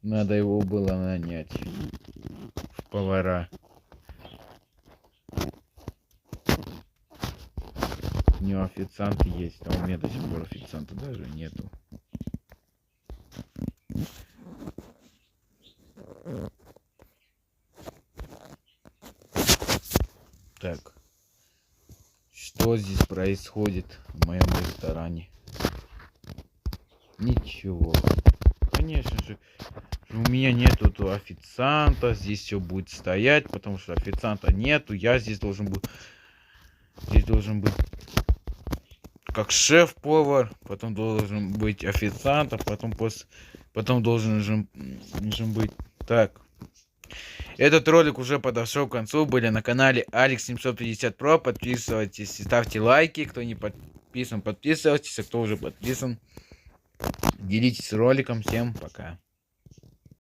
Надо его было нанять в повара. У него официанты есть, а у меня до сих пор официанта даже нету. Так, что здесь происходит в моем ресторане? Ничего. Конечно же, у меня нету официанта, здесь все будет стоять, потому что официанта нету. Я здесь должен быть как шеф-повар, потом должен быть официант, а потом должен быть так. Этот ролик уже подошел к концу. Были на канале Алекс 750 Pro. Подписывайтесь и ставьте лайки. Кто не подписан, подписывайтесь. А кто уже подписан, делитесь роликом. Всем пока.